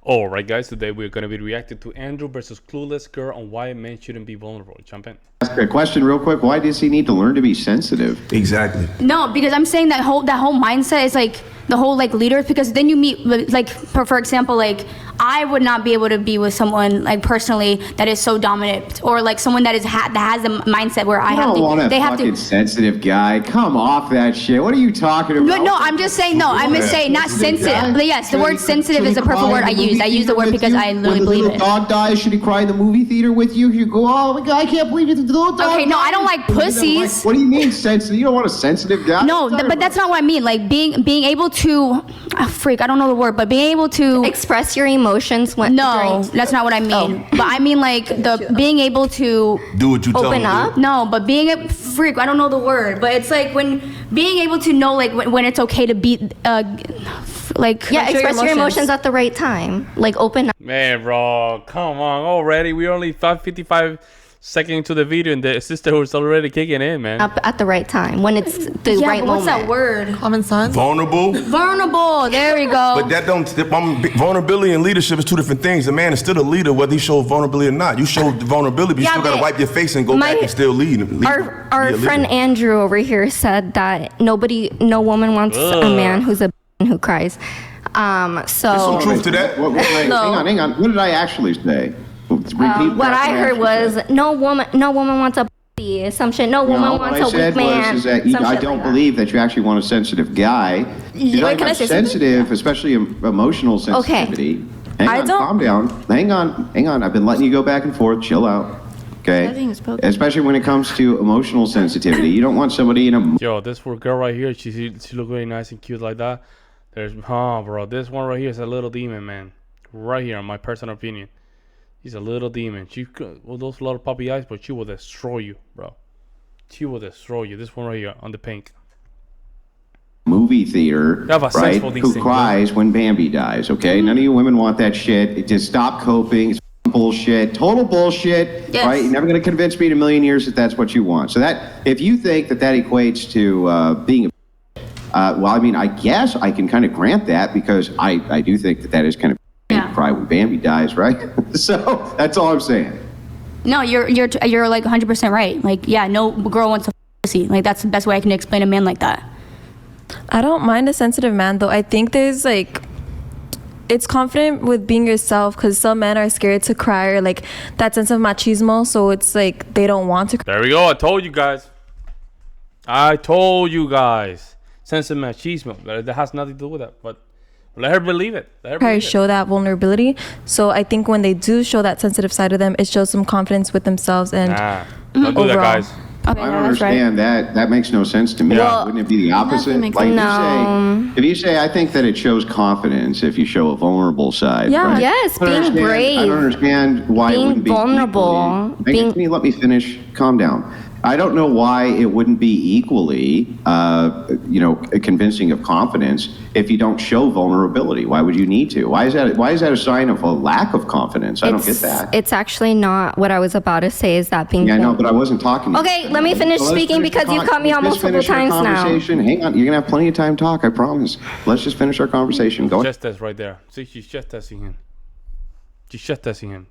Alright guys, today we're going to be reacting to Andrew versus Clueless Girl on why men shouldn't be vulnerable. Jump in. Ask a question real quick. Why does he need to learn to be sensitive? Exactly. No, because I'm saying that whole mindset is like the whole like leaders, because then you meet like for example, like I would not be able to be with someone like personally that is so dominant, or like someone that is that has a mindset where I have to. Want a they have fucking to. sensitive guy. Come off that shit. What are you talking about? But no, I'm just saying. No, I'm just saying not sensitive. But yes, the word sensitive is the perfect word I use. I use the word because I literally believe it. When the little dog dies, should he cry in the movie theater with you? You go, oh my god, I can't believe it. The little dog. Okay, no, I don't like pussies. What do you mean sensitive? You don't want a sensitive guy? No, but that's not what I mean. Like being able to, I don't know the word, but being able to express your emotions when. No, that's not what I mean. But I mean like the being able to do what you tell open them up. to. No, but being a freak. I don't know the word, but it's like when being able to know like when it's okay to be like express your emotions at the right time. Like open up. Man, bro, come on already. We're only 55 seconds into the video and the sisterhood's already kicking in, man. Up at the right time when it's the right but moment. what's that word? Common sense. Vulnerable. Vulnerable. There we go. But that don't. Vulnerability and leadership is two different things. A man is still a leader whether he shows vulnerability or not. You show vulnerability, but you still gotta wipe your face and go back and still lead. Our friend Andrew over here said that no woman wants a man who's a who cries. So There's some truth to that. Hang on. What did I actually say? Repeat what I heard was no woman wants a pussy. Some shit. No woman wants a weak man. Was that I don't believe that you actually want a sensitive guy. You Wait, can I say sensitive, especially emotional sensitivity. Okay. Hang on, calm down. Hang on. I've been letting you go back and forth. Chill out. Okay. Especially when it comes to emotional sensitivity, you don't want somebody in a. Yo, this poor girl right here, she look really nice and cute like that. Bro, this one right here is a little demon, man. Right here, in my personal opinion. He's a little demon. Those little puppy eyes, but she will destroy you, bro. She will destroy you. This one right here on the pink. Movie theater, right? Who cries when Bambi dies? Okay, none of you women want that shit. Just stop coping. It's bullshit. Total bullshit. Yes. Right? You're never gonna convince me in a million years that that's what you want. So that if you think that equates to being a well, I mean, I guess I can kind of grant that because I do think that is kind of. Cry when Bambi dies, right? So that's all I'm saying. No, you're like 100% right. Like, yeah, no girl wants a pussy. Like that's the best way I can explain a man like that. I don't mind a sensitive man though. I think there's like, it's confident with being yourself, because some men are scared to cry, or like that sense of machismo. So it's like they don't want to cry. There we go. I told you guys. Sense of machismo. That has nothing to do with that, but. Let her believe it. Show that vulnerability. So I think when they do show that sensitive side of them, it shows some confidence with themselves and don't do that, guys. Okay, I don't understand that. That makes no sense to me. Yeah. Wouldn't it be the opposite? Like if you say, I think that it shows confidence if you show a vulnerable side. Yeah. Right? Yes, being brave. I don't understand why it wouldn't be vulnerable. Let me finish. Calm down. I don't know why it wouldn't be equally, convincing of confidence if you don't show vulnerability. Why would you need to? Why is that a sign of a lack of confidence? I don't get that. It's actually not what I was about to say. Is that being? Yeah, I know, but I wasn't talking. Okay, let me finish speaking because you cut me out multiple times now. Hang on, you're gonna have plenty of time to talk. I promise. Let's just finish our conversation. Go. Just test right there. See, she's just testing him.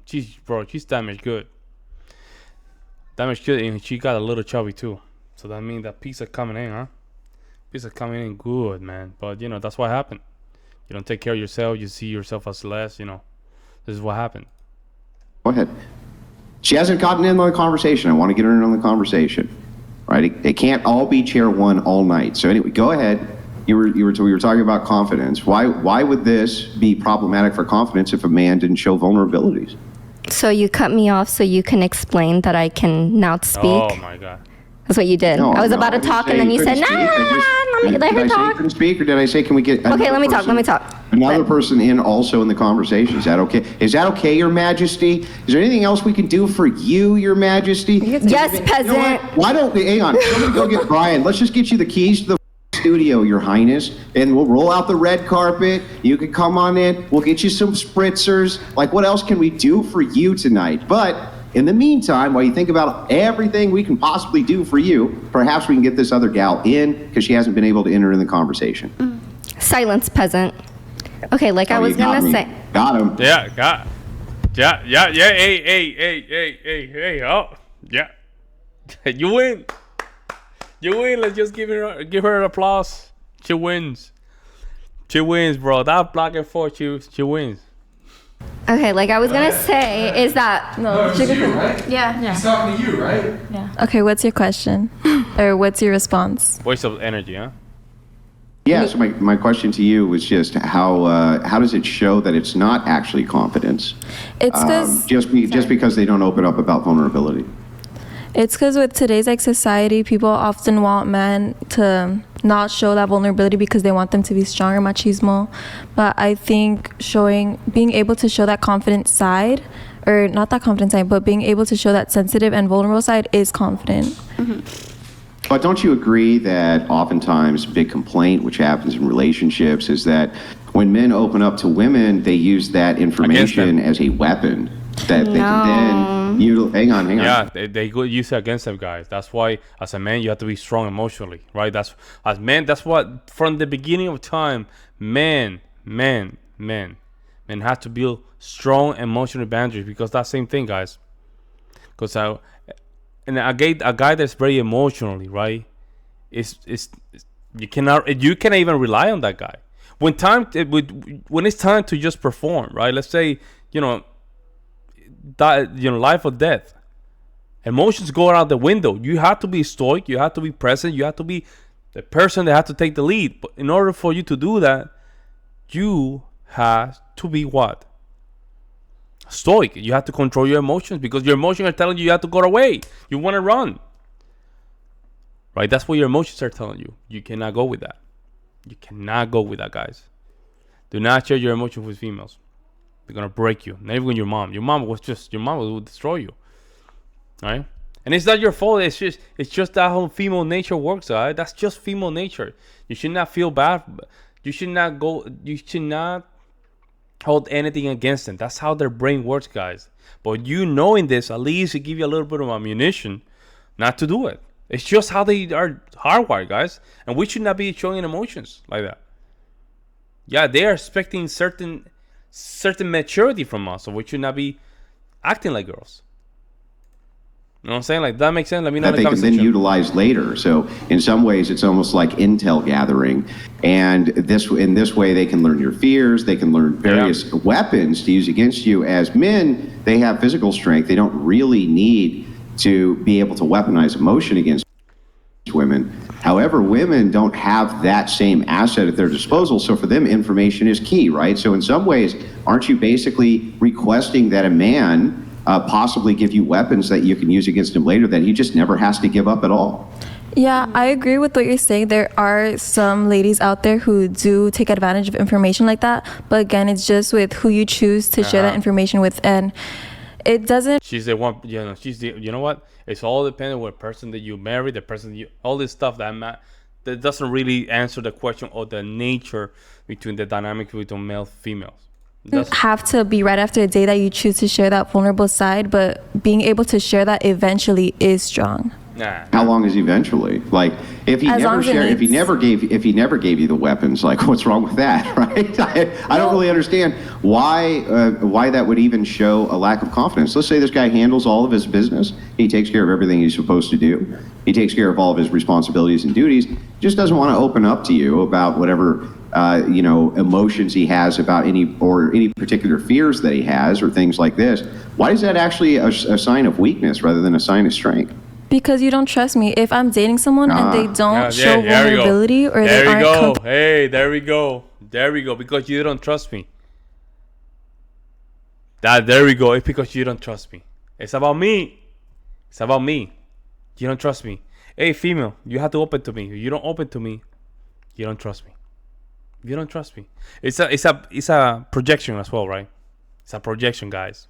She's damaged good. Damaged good, and she got a little chubby too. So that means that pizza coming in, huh? Pizza coming in good, man. But that's what happened. You don't take care of yourself. You see yourself as less. This is what happened. Go ahead. She hasn't gotten in on the conversation. I want to get her in on the conversation. Right? It can't all be chair one all night. So anyway, go ahead. We were talking about confidence. Why would this be problematic for confidence if a man didn't show vulnerabilities? So you cut me off so you can explain that I can now speak? Oh my God. That's what you did. I was about to talk and then you said, let her talk. Did I say you couldn't speak, or did I say, can we get Okay, let me talk. Another person also in the conversation. Is that okay? Is that okay, Your Majesty? Is there anything else we can do for you, Your Majesty? Yes, peasant. Why don't we, hang on, somebody go get Brian. Let's just get you the keys to the studio, Your Highness, and we'll roll out the red carpet. You can come on in. We'll get you some spritzers. Like, what else can we do for you tonight? But in the meantime, while you think about everything we can possibly do for you, perhaps we can get this other gal in because she hasn't been able to enter in the conversation. Silence, peasant. Okay, like I was gonna say. Got him. Yeah. Hey. Oh, yeah. You win. Let's just give her an applause. She wins. Bro. That black and forth, she wins. Okay, like I was gonna say is that No, it's you, right? Yeah. He's talking to you, right? Okay, what's your question? Or what's your response? Waste of energy, huh? Yeah, so my question to you was just how does it show that it's not actually confidence? It's because just because they don't open up about vulnerability. It's because with today's like society, people often want men to not show that vulnerability because they want them to be stronger, machismo. But I think being able to show that confident side, or not that confident side, but being able to show that sensitive and vulnerable side is confident. But don't you agree that oftentimes a big complaint, which happens in relationships, is that when men open up to women, they use that information as a weapon that they can then hang on. Yeah, they go use it against them, guys. That's why, as a man, you have to be strong emotionally, right? That's as men. That's what from the beginning of time, men have to build strong emotional boundaries because that same thing, guys. Because a guy that's very emotionally, right? You cannot even rely on that guy when it's time to just perform, right? Let's say life or death. Emotions go out the window. You have to be stoic. You have to be present. You have to be the person that has to take the lead. But in order for you to do that, you have to be what? Stoic. You have to control your emotions because your emotions are telling you have to go away. You want to run. Right? That's what your emotions are telling you. You cannot go with that. You cannot go with that, guys. Do not share your emotions with females. They're gonna break you. Not even your mom. Your mom will destroy you. Right? And it's not your fault. It's just that how female nature works, right? That's just female nature. You should not feel bad. You should not hold anything against them. That's how their brain works, guys. But knowing this, at least it give you a little bit of ammunition not to do it. It's just how they are hardwired, guys. And we should not be showing emotions like that. Yeah, they are expecting certain maturity from us, so we should not be acting like girls. You know what I'm saying? Like, that makes sense. Let me know. That they can then utilize later. So in some ways, it's almost like intel gathering. And in this way, they can learn your fears. They can learn various weapons to use against you. As men, they have physical strength. They don't really need to be able to weaponize emotion against women. However, women don't have that same asset at their disposal. So for them, information is key, right? So in some ways, aren't you basically requesting that a man possibly give you weapons that you can use against him later that he just never has to give up at all? Yeah, I agree with what you're saying. There are some ladies out there who do take advantage of information like that. But again, it's just with who you choose to share that information with. And it doesn't... She's the one, you know what? It's all dependent on what person that you marry, the person all this stuff that doesn't really answer the question of the nature between the dynamic between male females. Have to be right after a day that you choose to share that vulnerable side, but being able to share that eventually is strong. Nah. How long is eventually? Like, if he never gave you the weapons, like, what's wrong with that, right? I don't really understand why that would even show a lack of confidence. Let's say this guy handles all of his business. He takes care of everything he's supposed to do. He takes care of all of his responsibilities and duties. He just doesn't want to open up to you about whatever emotions he has about any particular fears that he has or things like this. Why is that actually a sign of weakness rather than a sign of strength? Because you don't trust me. If I'm dating someone and they don't show vulnerability or they aren't... There we go. Because you don't trust me. There we go. It's because you don't trust me. It's about me. You don't trust me. Hey, female, you have to open to me. If you don't open to me, you don't trust me. You don't trust me. It's a projection as well, right? It's a projection, guys.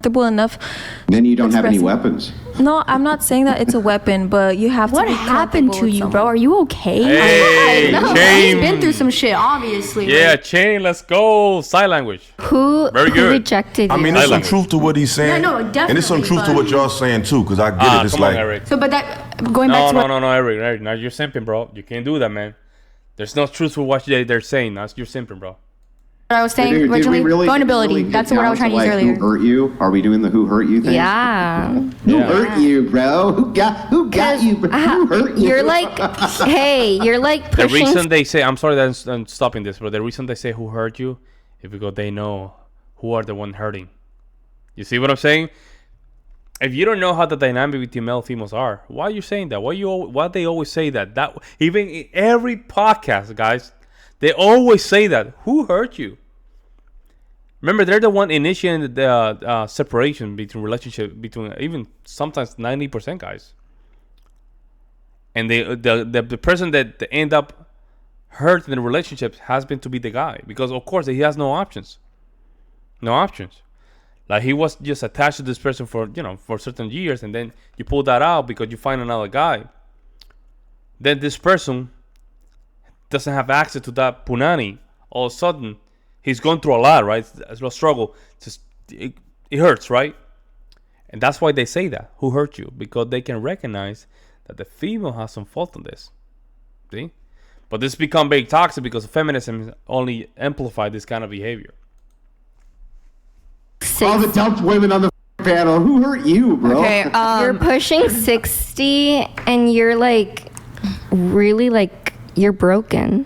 Enough. Then you don't have any weapons. No, I'm not saying that it's a weapon, but you have to. What happened to you, bro? Are you okay? Hey, Chain. He's been through some shit, obviously. Yeah, right? Chain. Let's go. Sign language. Who rejected you? I mean, there's some truth to what he's saying. Yeah, no, definitely. And there's some truth to what y'all saying too, because I get it. It's come like, on, Eric. So, but that going back to no, Eric. Now you're simping, bro. You can't do that, man. There's no truth to what they're saying. You're simping, bro. I was saying Dude, originally, really, vulnerability. That's the word I was trying to use earlier. Who hurt you? Are we doing the who hurt you thing? Yeah. Who hurt you, bro? Who got you? Who hurt you? You're like, hey, you're like The pushing. reason they say, I'm sorry that I'm stopping this, but the reason they say who hurt you is because they know who are the one hurting. You see what I'm saying? If you don't know how the dynamic between male and females are, why are you saying that? Why they always say that? That even in every podcast, guys, they always say that. Who hurt you? Remember, they're the one initiating the separation between relationship between even sometimes 90% guys. And the person that they end up hurt in the relationship has been to be the guy, because of course he has no options. No options. Like, he was just attached to this person for certain years, and then you pull that out because you find another guy. Then this person doesn't have access to that punani. All of a sudden, he's going through a lot, right? It's a struggle. It hurts, right? And that's why they say that. Who hurt you? Because they can recognize that the female has some fault in this. See? But this become very toxic because feminism only amplify this kind of behavior. All the dumb women on the panel. Who hurt you, bro? Okay, You're pushing 60 and you're like, really like, you're broken.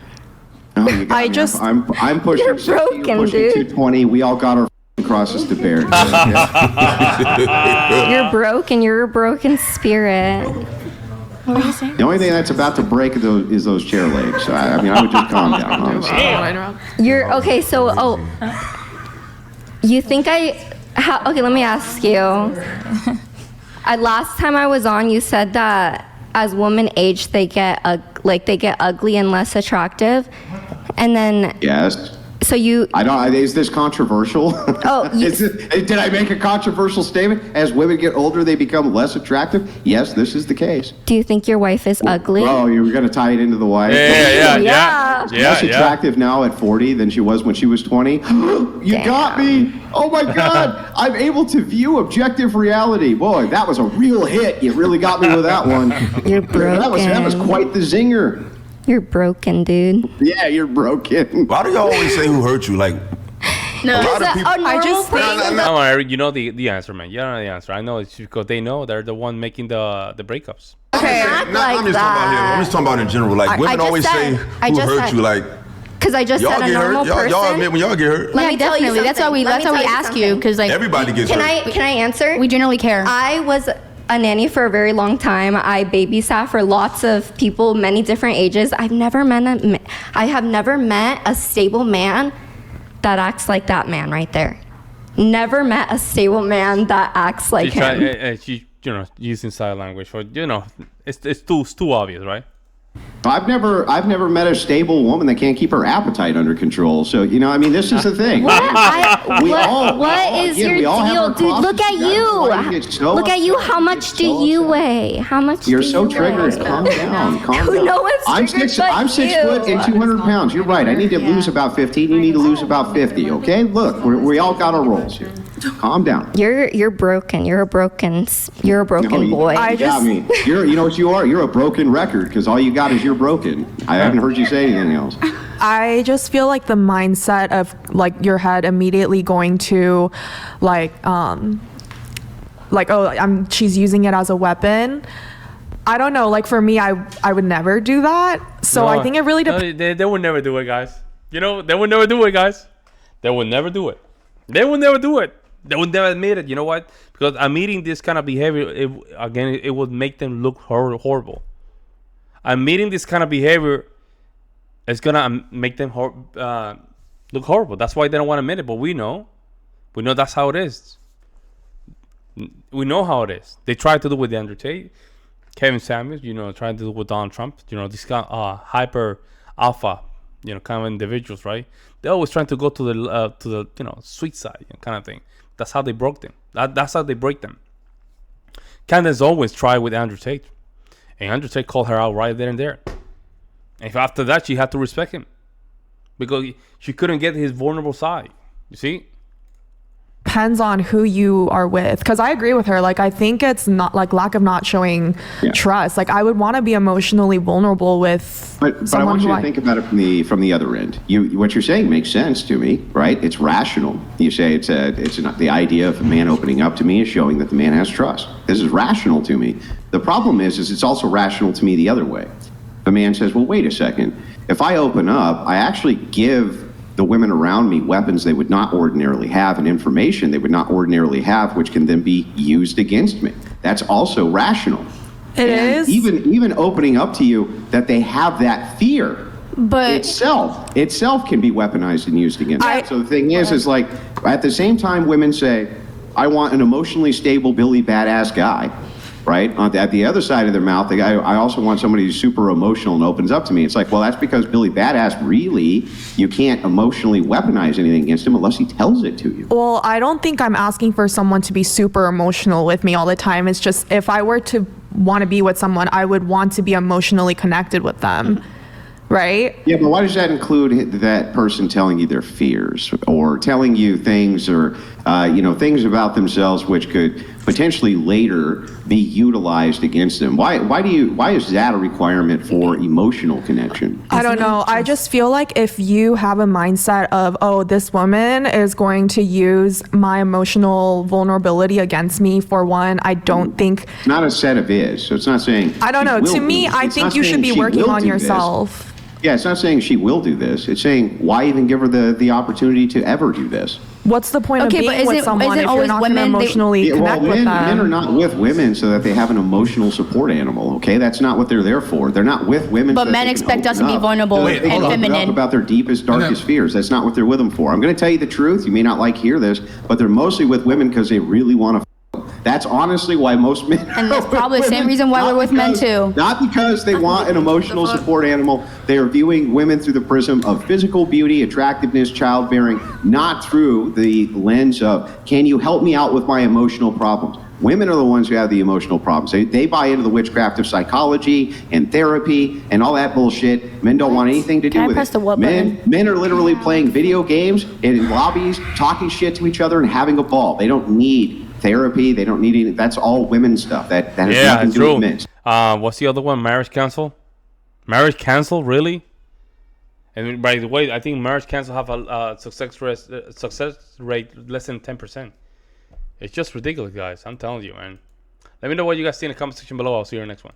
Oh, you got me. I'm pushing You're 60, broken, you're pushing dude. 220. We all got our crosses to bear. You're broken. You're a broken spirit. What were you saying? The only thing that's about to break is those chair legs. I mean, I would just calm down, honestly. You're okay. So, you think okay, let me ask you. Last time I was on, you said that as women age, they get ugly and less attractive, and then Yes. so you. I don't. Is this controversial? Oh, did I make a controversial statement? As women get older, they become less attractive. Yes, this is the case. Do you think your wife is ugly? Oh, you were going to tie it into the wife? Yeah. Less attractive now at 40 than she was when she was 20. You got me. Oh my God. I'm able to view objective reality. Boy, that was a real hit. You really got me with that one. You're broken. That was quite the zinger. You're broken, dude. Yeah, you're broken. Why do y'all always say who hurt you? Like, No. a lot of people. I just think Come on, Eric, you know the answer, man. You know the answer. I know it's because they know they're the one making the breakups. okay. Not I'm like just talking about him. I'm just talking about in general. Like, women just always said- say I who just hurt said- you. Like, Because I just y'all said a get normal hurt. person. Y'all admit when y'all get hurt. Let me tell you Definitely. That's why something. Let me tell you ask you, something. because like Everybody gets Can hurt. I answer? we generally care. I was a nanny for a very long time. I babysat for lots of people, many different ages. I have never met a stable man that acts like that man right there. Never met a stable man that acts like him. She using sign language for it's too obvious, right? I've never met a stable woman that can't keep her appetite under control. So, I mean, this is the thing. What is we your all have deal, our dude? Look crosses. at you. That's why you get so Look at you. upset. How You much get do so you upset. weigh? How much You're do so you triggered. weigh? Calm down. Calm down. No one's I'm triggered 6 but I'm 6 you. foot and 200 pounds. You're right. I need to lose about 15. You need to lose about 50. Okay? Look, we all got our roles here. Calm down. You're broken. You're a broken boy. You got me. You know what you are? You're a broken record because all you got is you're broken. I haven't heard you say anything else. I just feel like the mindset of like your head immediately going to she's using it as a weapon. I don't know. Like for me, I would never do that. So I think it really depends. They would never do it, guys. They would never do it, guys. They would never do it. They would never do it. They would never admit it. You know what? Because admitting this kind of behavior, it would make them look horrible. Admitting this kind of behavior is gonna make them look horrible. That's why they don't want to admit it. But we know that's how it is. We know how it is. They tried to do it with Andrew Tate, Kevin Samuels. Trying to do it with Donald Trump. These kind of hyper alpha, kind of individuals, right? They're always trying to go to the sweet side, kind of thing. That's how they broke them. That's how they break them. Candace always tried with Andrew Tate, and Andrew Tate called her out right there and there. And after that, she had to respect him because she couldn't get his vulnerable side. You see? depends on who you are with, because I agree with her. Like, I think it's not like lack of not showing trust. Like, I would want to be emotionally vulnerable with but I want you to think about it from the other end. What you're saying makes sense to me, right? It's rational. You say it's the idea of a man opening up to me is showing that the man has trust. This is rational to me. The problem is it's also rational to me the other way. The man says, well, wait a second. If I open up, I actually give the women around me weapons they would not ordinarily have and information they would not ordinarily have, which can then be used against me. That's also rational. It is. Even opening up to you that they have that fear, but itself can be weaponized and used against them. So the thing is like, at the same time women say, I want an emotionally stable Billy badass guy, right? At the other side of their mouth, I also want somebody who's super emotional and opens up to me. It's like, well, that's because Billy Badass, really, you can't emotionally weaponize anything against him unless he tells it to you. Well, I don't think I'm asking for someone to be super emotional with me all the time. It's just, if I were to want to be with someone, I would want to be emotionally connected with them. Right? Yeah, but why does that include that person telling you their fears or telling you things or, things about themselves which could potentially later be utilized against them? Why is that a requirement for emotional connection? I don't know. I just feel like if you have a mindset of, oh, this woman is going to use my emotional vulnerability against me, for one, I don't think... It's not a set of is, so it's not saying... I don't know. To me, I think you should be working on yourself. Yeah, it's not saying she will do this. It's saying, why even give her the opportunity to ever do this? What's the point of being with someone if you're not going to emotionally connect with them? Men are not with women so that they have an emotional support animal, okay? That's not what they're there for. They're not with women but men expect us to be vulnerable and feminine. About their deepest, darkest fears. That's not what they're with them for. I'm going to tell you the truth. You may not hear this, but they're mostly with women because they really want to. That's honestly why most men and that's probably the same reason why we're with men too. Not because they want an emotional support animal. They are viewing women through the prism of physical beauty, attractiveness, childbearing, not through the lens of, can you help me out with my emotional problems? Women are the ones who have the emotional problems. They buy into the witchcraft of psychology and therapy and all that bullshit. Men don't want anything to do with it. Men are literally playing video games in lobbies, talking shit to each other and having a ball. They don't need therapy. They don't need any. That's all women stuff. That has nothing to do with men. What's the other one? Marriage cancel? Marriage cancel? Really? And by the way, I think marriage cancel have a success rate less than 10%. It's just ridiculous, guys. I'm telling you, man. Let me know what you guys see in the comment section below. I'll see you in the next one.